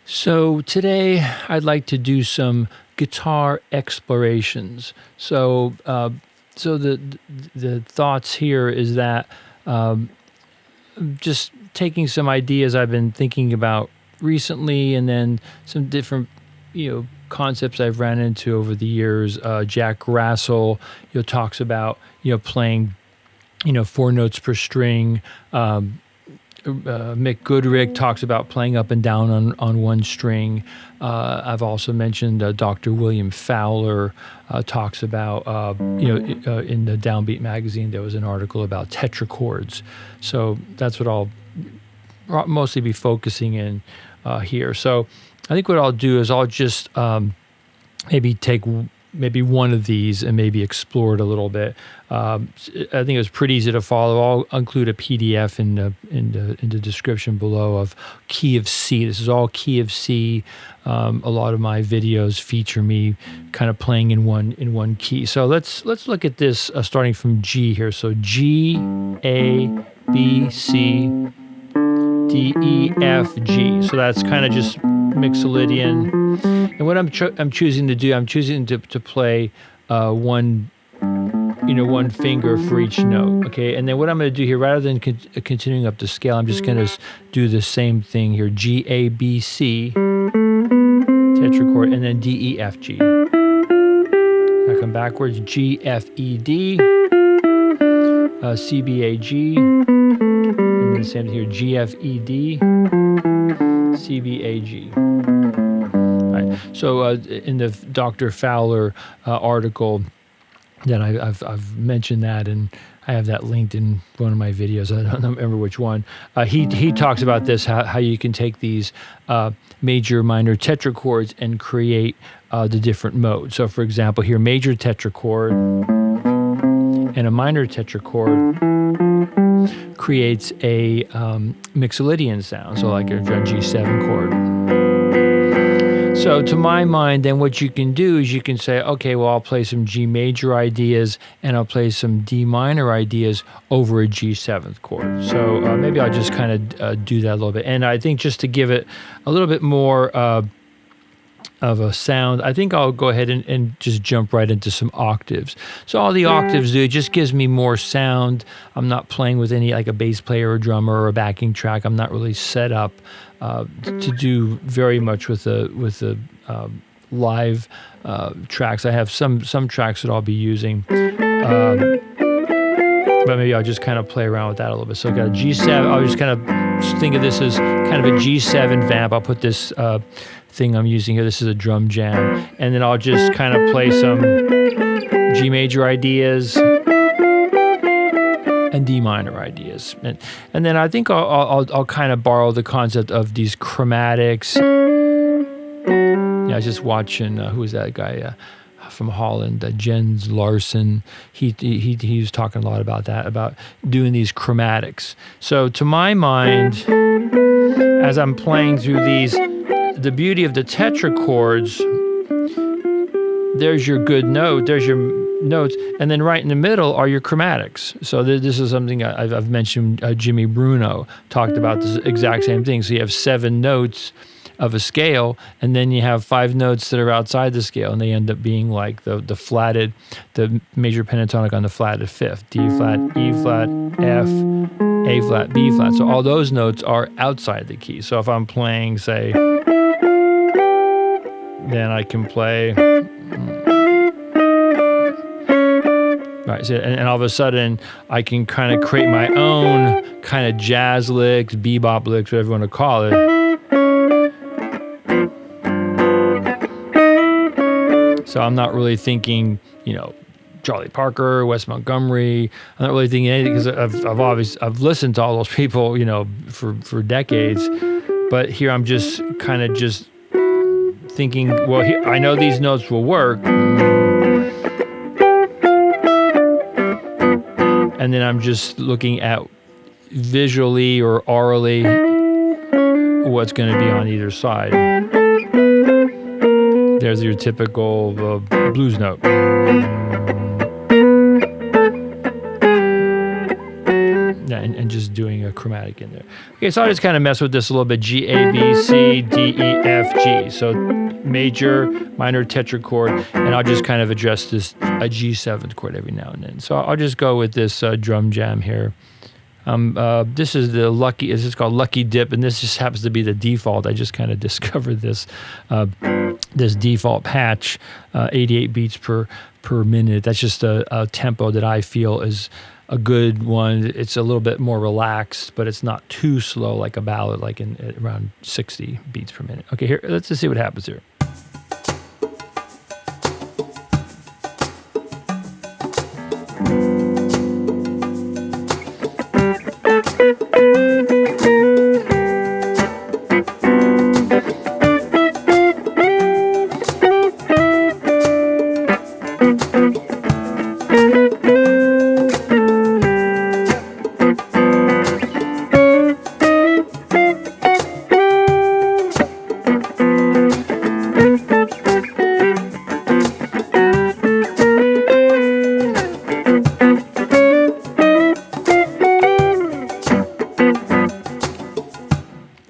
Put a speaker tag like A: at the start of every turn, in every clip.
A: So today I'd like to do some guitar explorations. So the thoughts here is that just taking some ideas I've been thinking about recently, and then some different concepts I've ran into over the years. Jack Grassel talks about playing 4 notes per string. Mick Goodrick talks about playing up and down on one string. I've also mentioned Dr. William Fowler talks about, in the Downbeat magazine, there was an article about tetrachords. So that's what I'll mostly be focusing in here. So I think what I'll do is I'll just maybe take one of these and maybe explore it a little bit. I think it was pretty easy to follow. I'll include a PDF in the description below of key of C. This is all key of C. A lot of my videos feature me kind of playing in one key. So let's look at this starting from G here. So G, A, B, C, D, E, F, G. So that's kind of just Mixolydian. And what I'm choosing to do, I'm choosing to play one finger for each note. Okay, and then what I'm going to do here, rather than continuing up the scale, I'm just going to do the same thing here: G, A, B, C, tetrachord, and then D, E, F, G. I come backwards: G, F, E, D, C, B, A, G, and then the same here: G, F, E, D, C, B, A, G. So in the Dr. Fowler article, that I've mentioned that, and I have that linked in one of my videos. I don't remember which one. He talks about this, how you can take these major, minor tetrachords and create the different modes. So for example, here, major tetrachord and a minor tetrachord creates a Mixolydian sound, so like a G7 chord. So to my mind, then what you can do is you can say, okay, well, I'll play some G major ideas and I'll play some D minor ideas over a G7th chord. So maybe I'll just kind of do that a little bit. And I think just to give it a little bit more of a sound, I think I'll go ahead and just jump right into some octaves. So all the octaves do, it just gives me more sound. I'm not playing with any, like a bass player or drummer or a backing track. I'm not really set up to do very much with the live tracks. I have some tracks that I'll be using, but maybe I'll just kind of play around with that a little bit. So I've got a G7. I'll just kind of think of this as kind of a G7 vamp. I'll put this thing I'm using here. This is a drum jam, and then I'll just kind of play some G major ideas and D minor ideas, and then I think I'll kind of borrow the concept of these chromatics. Yeah, I was just watching who was that guy from Holland, Jens Larsen. He was talking a lot about that, about doing these chromatics. So to my mind, as I'm playing through these, the beauty of the tetrachords, there's your good note, there's your notes, and then right in the middle are your chromatics. So this is something I've mentioned. Jimmy Bruno talked about this exact same thing. So you have 7 notes of a scale, and then you have 5 notes that are outside the scale, and they end up being like the flatted, the major pentatonic on the flatted 5th, D flat, E flat, F, A flat, B flat. So all those notes are outside the key. So if I'm playing, say, then I can play. Right, so, and all of a sudden, I can kind of create my own kind of jazz licks, bebop licks, whatever you want to call it. So I'm not really thinking, Charlie Parker, Wes Montgomery. I'm not really thinking anything, because I've listened to all those people, for decades. But here I'm just kind of just thinking, well, I know these notes will work. And then I'm just looking at visually or orally what's going to be on either side. There's your typical blues note. and just doing a chromatic in there. Okay, so I'll just kind of mess with this a little bit. G, A, B, C, D, E, F, G. So major, minor tetrachord, and I'll just kind of address this a G7 chord every now and then. So I'll just go with this drum jam here. This is the lucky. This is called Lucky Dip, and this just happens to be the default. I just kind of discovered this this default patch, 88 beats per minute. That's just a tempo that I feel is a good one. It's a little bit more relaxed, but it's not too slow like a ballad, like in around 60 beats per minute. Okay, here, let's just see what happens here.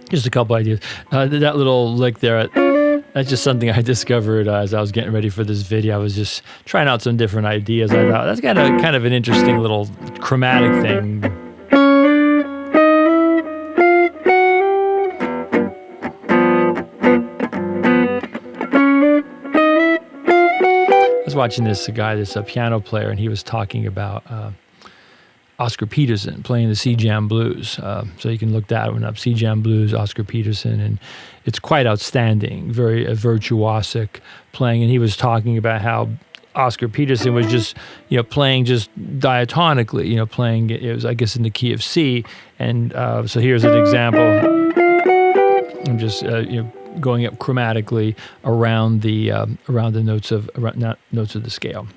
A: Just a couple ideas. That little lick there, that's just something I discovered as I was getting ready for this video. I was just trying out some different ideas. I thought that's kind of an interesting little chromatic thing. I was watching this guy, this piano player, and he was talking about Oscar Peterson playing the C-Jam Blues. So you can look that one up, C-Jam Blues, Oscar Peterson, and it's quite outstanding, very virtuosic playing. And he was talking about how Oscar Peterson was just, playing just diatonically, playing, it was, I guess, in the key of C. And so here's an example. I'm just, going up chromatically around the notes of the scale.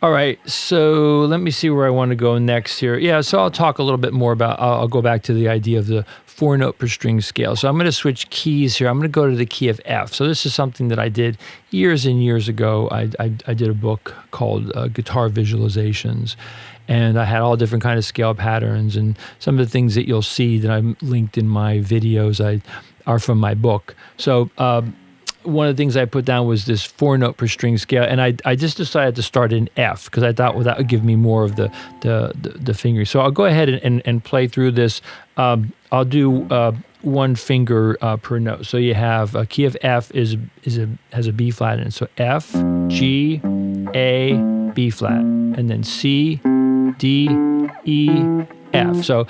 A: All right, so let me see where I want to go next here. Yeah, so I'll talk a little bit more about, I'll go back to the idea of the 4-note per string scale. So I'm going to switch keys here. I'm going to go to the key of F. So this is something that I did years and years ago. I did a book called Guitar Visualizations, and I had all different kind of scale patterns, and some of the things that you'll see that I linked in my videos are from my book. So one of the things I put down was this 4-note per string scale, and I just decided to start in F because I thought, well, that would give me more of the fingering. So I'll go ahead and play through this. I'll do one finger per note. So you have a key of F has a B flat in it. So F, G, A, B flat, and then C, D, E, F. So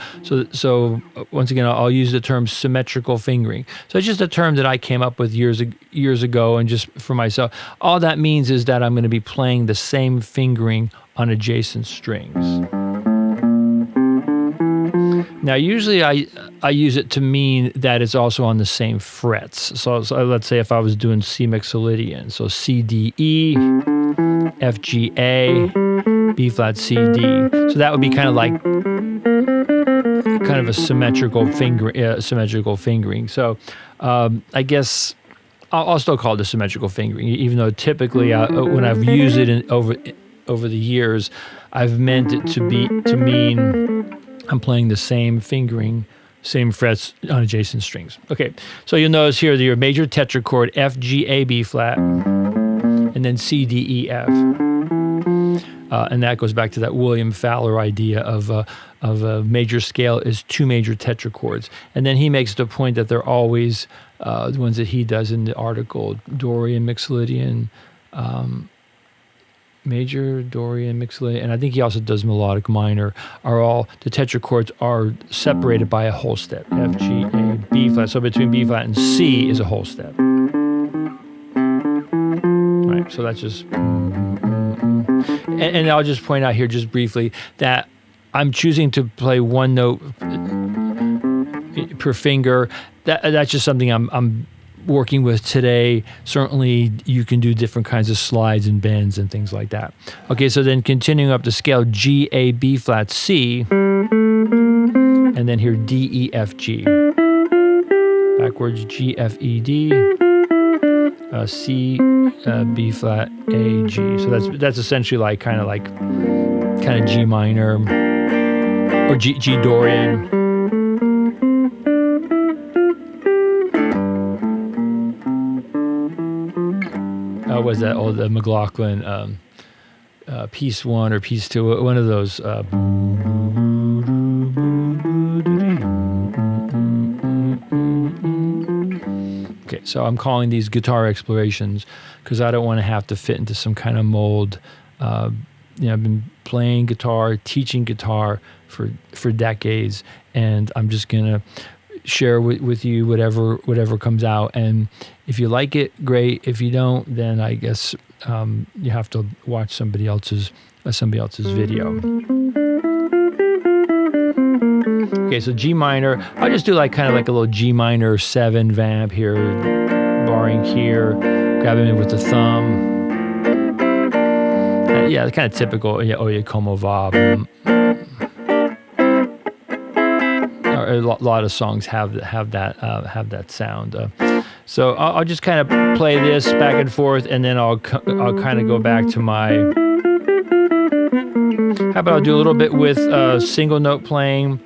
A: once again, I'll use the term symmetrical fingering. So it's just a term that I came up with years ago, and just for myself. All that means is that I'm going to be playing the same fingering on adjacent strings. Now, usually I use it to mean that it's also on the same frets. So let's say if I was doing C Mixolydian, so C, D, E, F, G, A, B flat, C, D. So that would be kind of like a symmetrical fingering. So I guess I'll still call it a symmetrical fingering, even though typically when I've used it over the years, I've meant it to mean I'm playing the same fingering, same frets on adjacent strings. Okay, so you'll notice here that your major tetrachord, F, G, A, B flat, and then C, D, E, F. And that goes back to that William Fowler idea of a major scale is 2 major tetrachords. And then he makes the point that they're always, the ones that he does in the article, Dorian, Mixolydian, major, Dorian, Mixolydian, and I think he also does melodic minor, the tetrachords are separated by a whole step, F, G, A, B flat. So between B flat and C is a whole step. All right, so that's just... And I'll just point out here just briefly that I'm choosing to play one note per finger. That's just something I'm working with today. Certainly you can do different kinds of slides and bends and things like that. Okay, so then continuing up the scale, G, A, B flat, C, and then here D, E, F, G. Backwards, G, F, E, D. C, B flat, A, G. So that's essentially kind of G minor. or G Dorian. Was that the McLaughlin piece 1 or piece 2? One of those. Okay, so I'm calling these guitar explorations because I don't want to have to fit into some kind of mold. I've been playing guitar, teaching guitar for decades, and I'm just gonna share with you whatever comes out. And if you like it, great. If you don't, then I guess you have to watch somebody else's video. Okay, so G minor. I'll just do kind of like a little G minor 7 vamp here, barring here, grabbing it with the thumb. Yeah, it's kind of typical. Yeah, Oye como va. A lot of songs have that sound. So I'll just kind of play this back and forth, and then I'll kind of go back to my. How about I'll do a little bit with single note playing,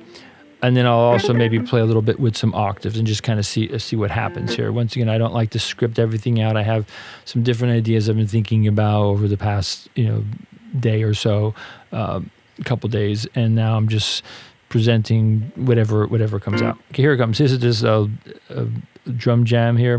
A: and then I'll also maybe play a little bit with some octaves and just kind of see what happens here. Once again, I don't like to script everything out. I have some different ideas I've been thinking about over the past day or so, a couple days, and now I'm just presenting whatever comes out. Okay, here it comes. This is just a drum jam here.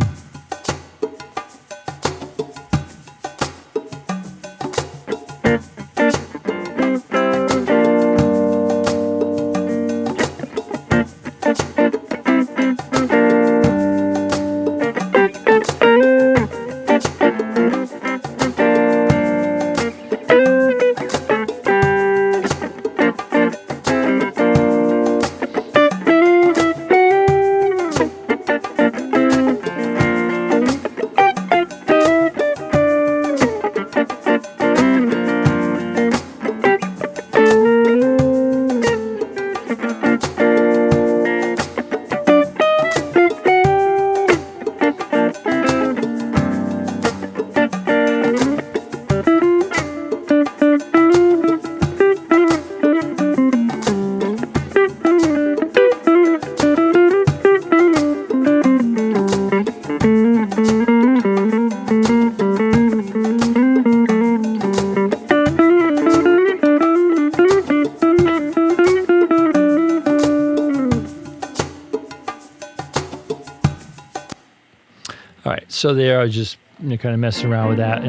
A: So there, I was just kind of messing around with that.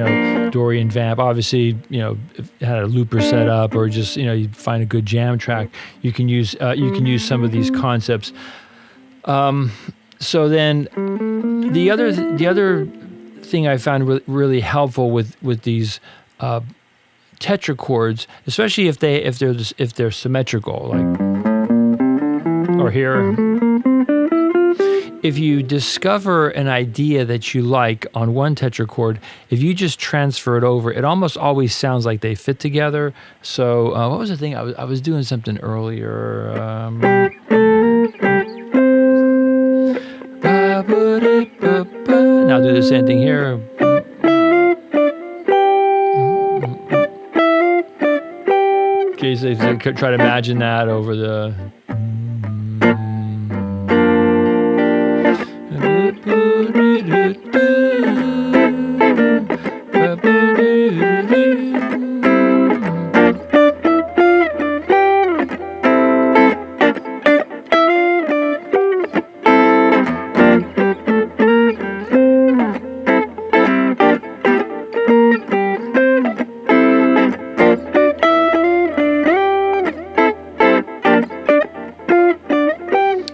A: Dorian vamp. Obviously, if it had a looper set up, or just you find a good jam track, you can use some of these concepts. So then, the other thing I found really helpful with these tetrachords, especially if they're symmetrical, like or here. If you discover an idea that you like on one tetrachord, if you just transfer it over, it almost always sounds like they fit together. So what was the thing? I was doing something earlier. Now I'll do the same thing here. Okay, so try to imagine that over the...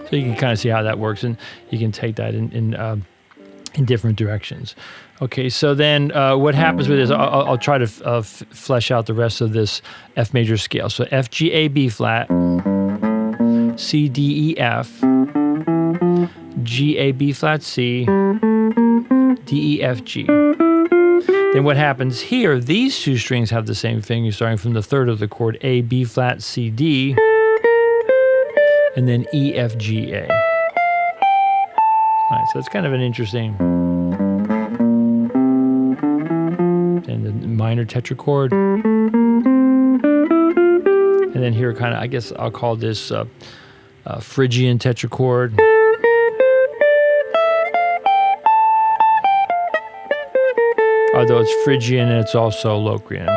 A: So you can kind of see how that works, and you can take that in different directions. Okay, so then what happens with this, I'll try to flesh out the rest of this F major scale. So F, G, A, B flat, C, D, E, F, G, A, B flat, C, D, E, F, G. Then what happens here, these two strings have the same thing. You're starting from the third of the chord, A, B flat, C, D, and then E, F, G, A. All right, so it's kind of an interesting... And the minor tetrachord. And And then here, kind of, I guess I'll call this Phrygian tetrachord. Although it's Phrygian and it's also Locrian.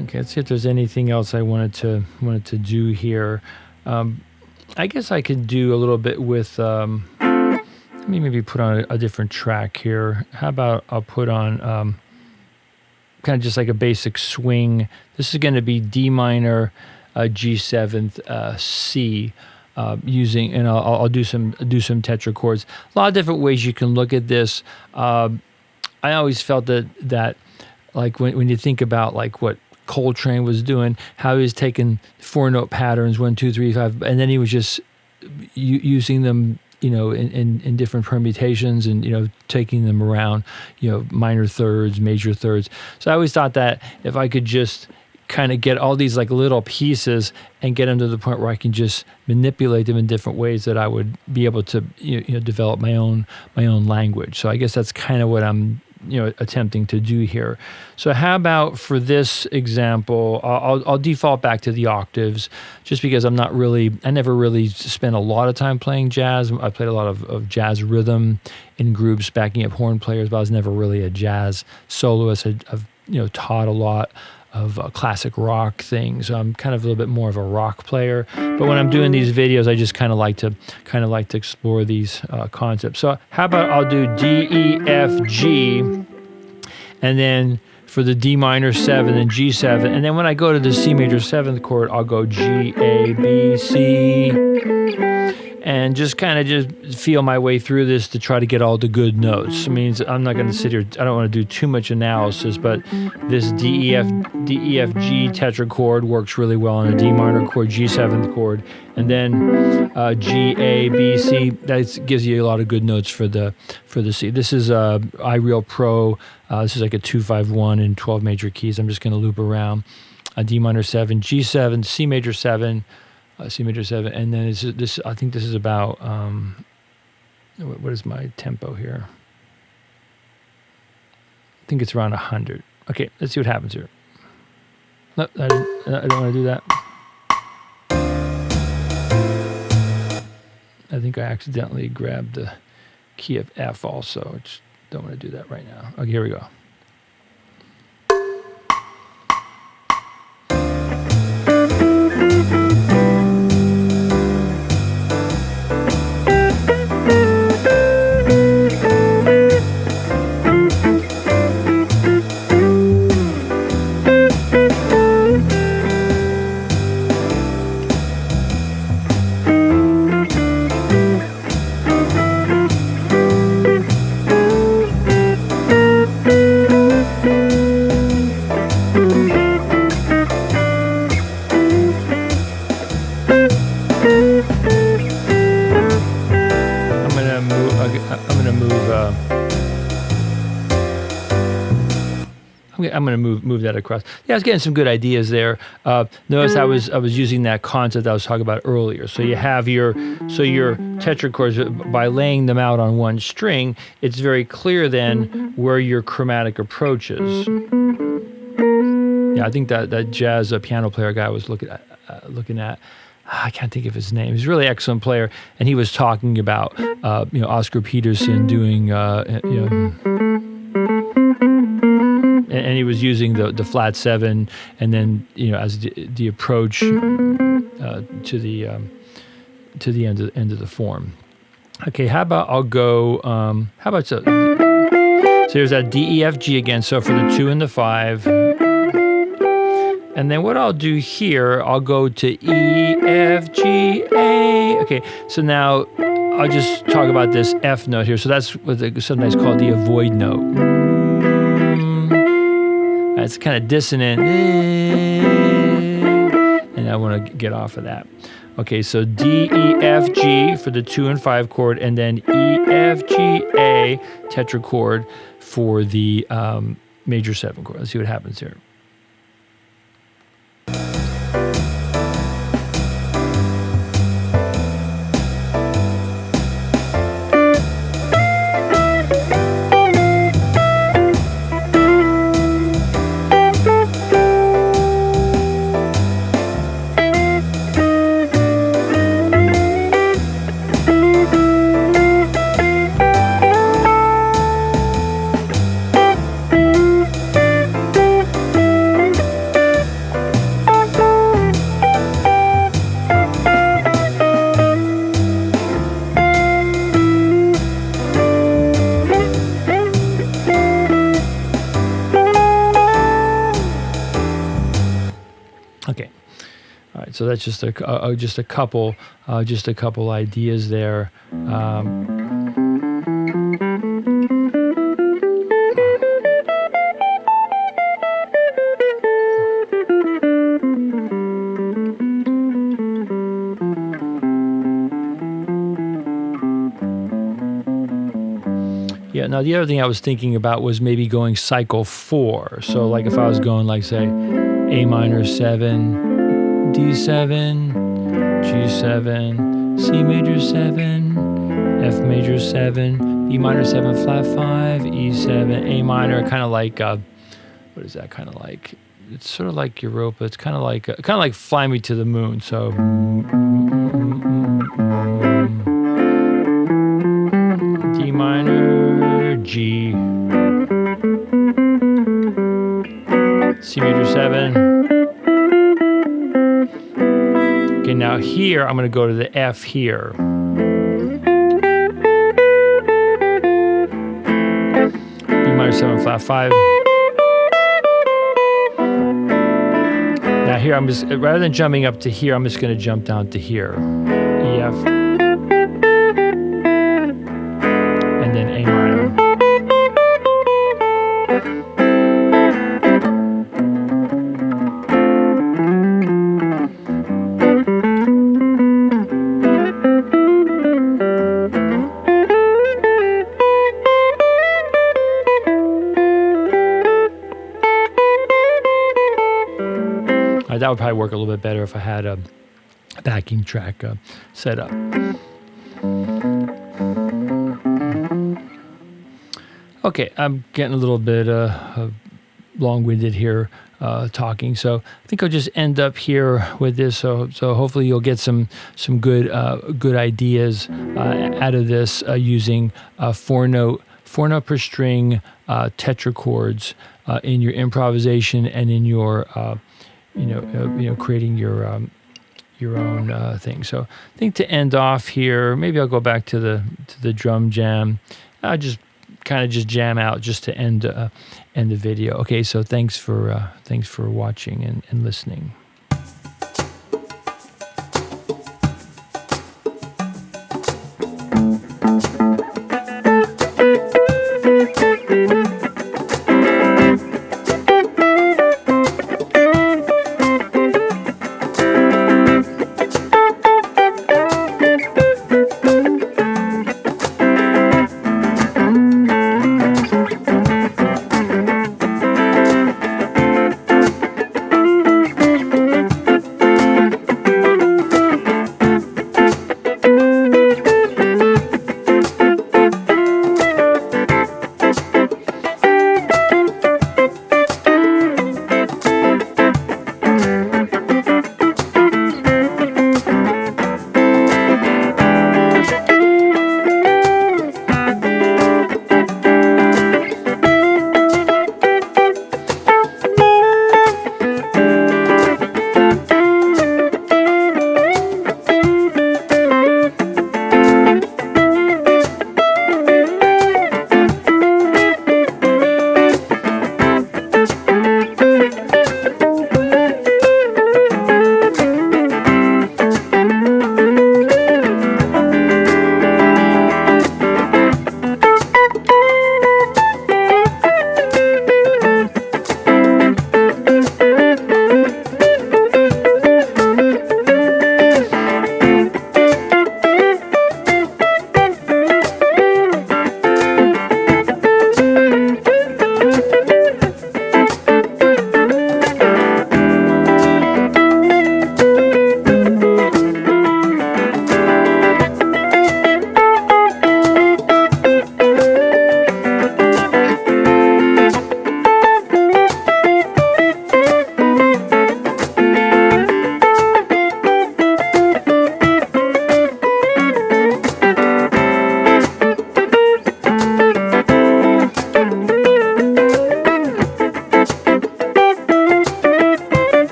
A: Okay, let's see if there's anything else I wanted to do here. I guess I could do a little bit with. Let me maybe put on a different track here. How about I'll put on kind of just like a basic swing. This is going to be D minor, G7, C. Using, and I'll do some tetrachords. A lot of different ways you can look at this. I always felt that like when you think about like what Coltrane was doing, how he was taking 4-note patterns, 1, 2, 3, 5, and then he was just using them, you know, in different permutations, and you know, taking them around, you know, minor thirds, major thirds. So I always thought that if I could just kind of get all these like little pieces and get them to the point where I can just manipulate them in different ways, that I would be able to you know develop my own language. So I guess that's kind of what I'm attempting to do here. So how about for this example, I'll default back to the octaves, just because I never really spent a lot of time playing jazz. I played a lot of jazz rhythm in groups, backing up horn players, but I was never really a jazz soloist. I've taught a lot of classic rock things. I'm kind of a little bit more of a rock player, but when I'm doing these videos, I just kind of like to explore these concepts. So how about I'll do D, E, F, G, and then for the D minor 7 and G7, and then when I go to the C major 7th chord, I'll go G, A, B, C, and just kind of just feel my way through this to try to get all the good notes. It means I'm not going to sit here, I don't want to do too much analysis, but this D, E, F, G tetrachord works really well on a D minor chord, G7th chord, and then G, A, B, C, that gives you a lot of good notes for the C. This is iReal Pro. This is like a 2-5-1 in 12 major keys. I'm just going to loop around a D minor 7, G7, C major 7, C major 7, and then this. I think this is about what is my tempo here? I think it's around 100. Okay, let's see what happens here. No, I don't want to do that. I think I accidentally grabbed the key of F also. I just don't want to do that right now. Okay, here we go. I'm going to move that across. Yeah, I was getting some good ideas there. Notice I was using that concept I was talking about earlier. So you have your tetrachords, by laying them out on one string, it's very clear then where your chromatic approaches. Yeah, I think that jazz piano player guy I was looking at. I can't think of his name. He's a really excellent player, and he was talking about Oscar Peterson doing and he was using the flat 7, and then as the approach to the end of the form. Okay, how about I'll go? How about so here's that D, E, F, G again. So for the 2 and the 5, and then what I'll do here, I'll go to E, F, G, A. Okay, so now I'll just talk about this F note here. So that's what sometimes called the avoid note. It's kind of dissonant, and I want to get off of that. Okay, so D, E, F, G for the 2 and 5 chord, and then E, F, G, A tetrachord for the major 7 chord. Let's see what happens here. So that's just a couple ideas there. Yeah, now the other thing I was thinking about was maybe going cycle 4. So like if I was going like, say, A minor 7, D7, G7, C major 7, F major 7, B minor 7 flat 5, E7, A minor, kind of like, what is that kind of like? It's sort of like Europa. It's kind of like Fly Me to the Moon. So D minor, G, C major 7. Okay, now here I'm going to go to the F here. B minor 7 flat 5. Now here I'm just, rather than jumping up to here, I'm just going to jump down to here. E, F. And then A minor. That would probably work a little bit better if I had a backing track set up. Okay, I'm getting a little bit long-winded here talking, so I think I'll just end up here with this. So hopefully you'll get some good ideas out of this using 4-note per string tetrachords in your improvisation and in your creating your own thing. So I think to end off here, maybe I'll go back to the drum jam. I'll just kind of just jam out just to end the video. Okay, so thanks for watching and listening.